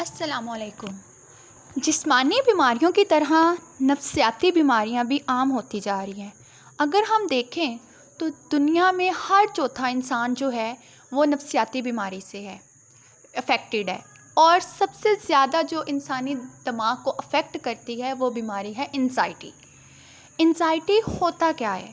السلام علیکم۔ جسمانی بیماریوں کی طرح نفسیاتی بیماریاں بھی عام ہوتی جا رہی ہیں۔ اگر ہم دیکھیں تو دنیا میں ہر چوتھا انسان جو ہے وہ نفسیاتی بیماری سے ہے افیکٹڈ ہے، اور سب سے زیادہ جو انسانی دماغ کو افیکٹ کرتی ہے وہ بیماری ہے انزائٹی۔ انزائٹی ہوتا کیا ہے؟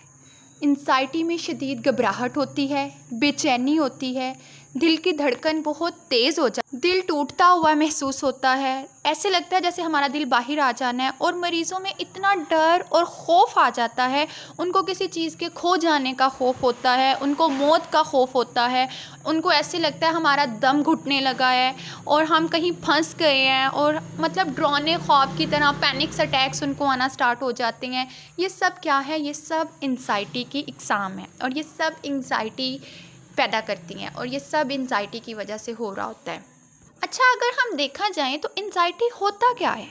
انزائٹی میں شدید گھبراہٹ ہوتی ہے، بے چینی ہوتی ہے، دل کی دھڑکن بہت تیز ہو جاتی ہے، دل ٹوٹتا ہوا محسوس ہوتا ہے، ایسے لگتا ہے جیسے ہمارا دل باہر آ جانا ہے، اور مریضوں میں اتنا ڈر اور خوف آ جاتا ہے، ان کو کسی چیز کے کھو جانے کا خوف ہوتا ہے، ان کو موت کا خوف ہوتا ہے، ان کو ایسے لگتا ہے ہمارا دم گھٹنے لگا ہے اور ہم کہیں پھنس گئے ہیں، اور مطلب ڈرانے خواب کی طرح پینکس اٹیکس ان کو آنا سٹارٹ ہو جاتے ہیں۔ یہ سب کیا ہے؟ یہ سب انزائٹی کی اقسام ہے، اور یہ سب انزائٹی پیدا کرتی ہیں، اور یہ سب انزائٹی کی وجہ سے ہو رہا ہوتا ہے۔ اچھا، اگر ہم دیکھا جائیں تو انزائٹی ہوتا کیا ہے؟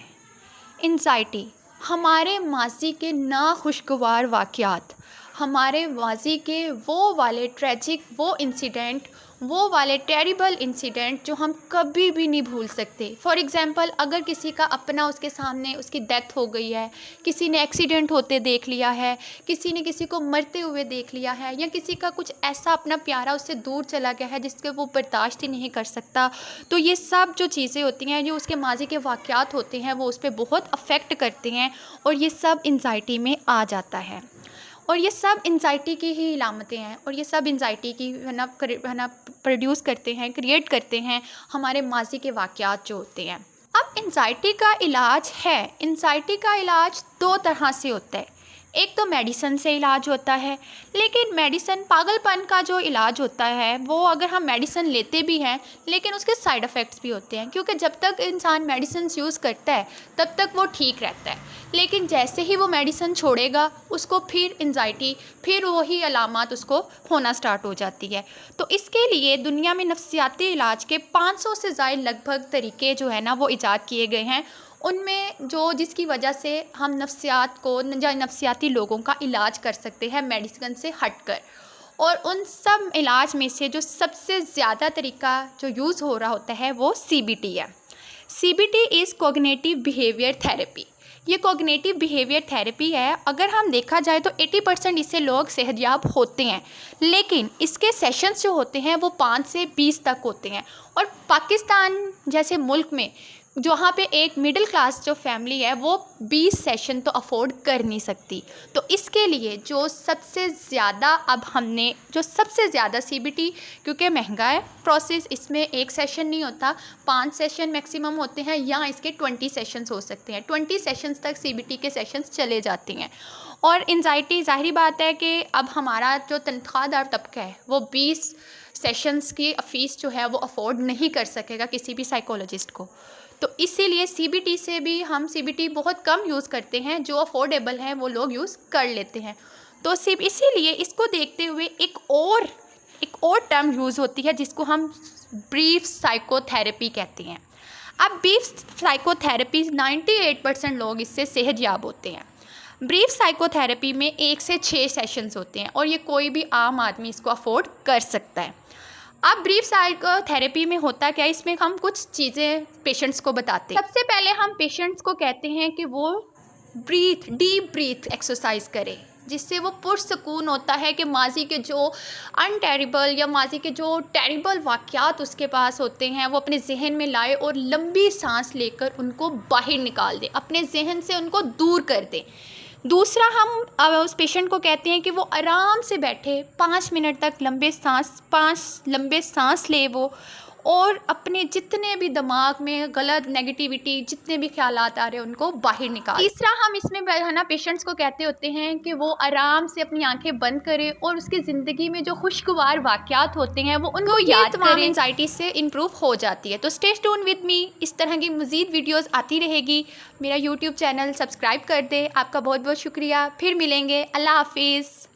انزائٹی ہمارے ماضی کے ناخوشگوار واقعات، ہمارے ماضی کے وہ والے ٹریجک وہ والے ٹیریبل انسیڈنٹ جو ہم کبھی بھی نہیں بھول سکتے۔ فار ایگزامپل، اگر کسی کا اپنا اس کے سامنے اس کی ڈیتھ ہو گئی ہے، کسی نے ایکسیڈنٹ ہوتے دیکھ لیا ہے، کسی نے کسی کو مرتے ہوئے دیکھ لیا ہے، یا کسی کا کچھ ایسا اپنا پیارا اس سے دور چلا گیا ہے جس کے وہ برداشت ہی نہیں کر سکتا، تو یہ سب جو چیزیں ہوتی ہیں، جو اس کے ماضی کے واقعات ہوتے ہیں، وہ اس پہ بہت افیکٹ کرتے ہیں، اور یہ سب انزائٹی میں آ جاتا ہے، اور یہ سب انزائٹی کی ہی علامتیں ہیں، اور یہ سب انزائٹی کی پروڈیوس کرتے ہیں، کریٹ کرتے ہیں ہمارے ماضی کے واقعات جو ہوتے ہیں۔ اب انزائٹی کا علاج ہے، انزائٹی کا علاج دو طرح سے ہوتا ہے۔ ایک تو میڈیسن سے علاج ہوتا ہے، لیکن میڈیسن پاگل پن کا جو علاج ہوتا ہے وہ اگر ہم میڈیسن لیتے بھی ہیں لیکن اس کے سائیڈ افیکٹس بھی ہوتے ہیں، کیونکہ جب تک انسان میڈیسنز یوز کرتا ہے تب تک وہ ٹھیک رہتا ہے، لیکن جیسے ہی وہ میڈیسن چھوڑے گا اس کو پھر انزائٹی، پھر وہی علامات اس کو ہونا سٹارٹ ہو جاتی ہے۔ تو اس کے لیے دنیا میں نفسیاتی علاج کے 500 سے زائد لگ بھگ طریقے جو ہیں نا وہ ایجاد کیے گئے ہیں، ان میں جس کی وجہ سے ہم نفسیات کو یا نفسیاتی لوگوں کا علاج کر سکتے ہیں میڈیسن سے ہٹ کر، اور ان سب علاج میں سے جو سب سے زیادہ طریقہ جو یوز ہو رہا ہوتا ہے وہ CBT ہے۔ CBT از کوگنیٹیو بیہیویئر تھیراپی۔ یہ کوگنیٹیو بیہیویئر تھیراپی ہے۔ اگر ہم دیکھا جائے تو 80% اس سے لوگ صحت یاب ہوتے ہیں، لیکن اس کے سیشنز جو ہوتے ہیں وہ 5 سے 20 تک ہوتے ہیں، اور پاکستان جیسے ملک میں جہاں پہ ایک مڈل کلاس جو فیملی ہے وہ 20 سیشن تو افورڈ کر نہیں سکتی، تو اس کے لیے جو سب سے زیادہ CBT، کیونکہ مہنگا ہے پروسیس، اس میں ایک سیشن نہیں ہوتا، 5 سیشن میکسیمم ہوتے ہیں، یا اس کے 20 سیشنز ہو سکتے ہیں، 20 سیشنز تک CBT کے سیشنز چلے جاتے ہیں۔ اور انزائٹی، ظاہری بات ہے کہ اب ہمارا جو تنخواہ دار طبقہ ہے وہ 20 سیشنز کی فیس جو ہے وہ افورڈ نہیں کر سکے گا کسی بھی سائیکولوجسٹ کو، تو اسی لیے CBT سے بھی ہم CBT بہت کم یوز کرتے ہیں، جو افورڈیبل ہیں وہ لوگ یوز کر لیتے ہیں۔ تو اسی لیے اس کو دیکھتے ہوئے ایک اور ٹرم یوز ہوتی ہے جس کو ہم بریف سائیکو تھیراپی کہتے ہیں۔ اب بریف سائیکو تھیراپی 98% لوگ اس سے صحت یاب ہوتے ہیں۔ بریف سائیکو تھیراپی میں 1 سے 6 سیشنز ہوتے ہیں، اور یہ کوئی بھی عام آدمی اس کو افورڈ کر سکتا ہے۔ اب بریف سائیکو تھیراپی میں ہوتا کیا ہے، اس میں ہم کچھ چیزیں پیشنٹس کو بتاتے ہیں۔ سب سے پہلے ہم پیشنٹس کو کہتے ہیں کہ وہ ڈیپ بریتھ ایکسرسائز کرے، جس سے وہ پرسکون ہوتا ہے کہ ماضی کے جو انٹیریبل یا ماضی کے جو ٹیریبل واقعات اس کے پاس ہوتے ہیں وہ اپنے ذہن میں لائے، اور لمبی سانس لے کر ان کو باہر نکال دے، اپنے ذہن سے ان کو دور کر دے۔ دوسرا، ہم اس پیشنٹ کو کہتے ہیں کہ وہ آرام سے بیٹھے 5 منٹ تک لمبے سانس لے وہ، اور اپنے جتنے بھی دماغ میں غلط نیگیٹیوٹی، جتنے بھی خیالات آ رہے ہیں ان کو باہر نکال۔ تیسرا، ہم اس میں پیشنٹس کو کہتے ہوتے ہیں کہ وہ آرام سے اپنی آنکھیں بند کرے، اور اس کی زندگی میں جو خوشگوار واقعات ہوتے ہیں وہ ان کو یاد کریں، انزائٹی سے امپروو ہو جاتی ہے۔ تو اسٹے ٹیون ود می، اس طرح کی مزید ویڈیوز آتی رہے گی۔ میرا YouTube چینل سبسکرائب کر دے۔ آپ کا بہت بہت شکریہ، پھر ملیں گے، اللہ حافظ۔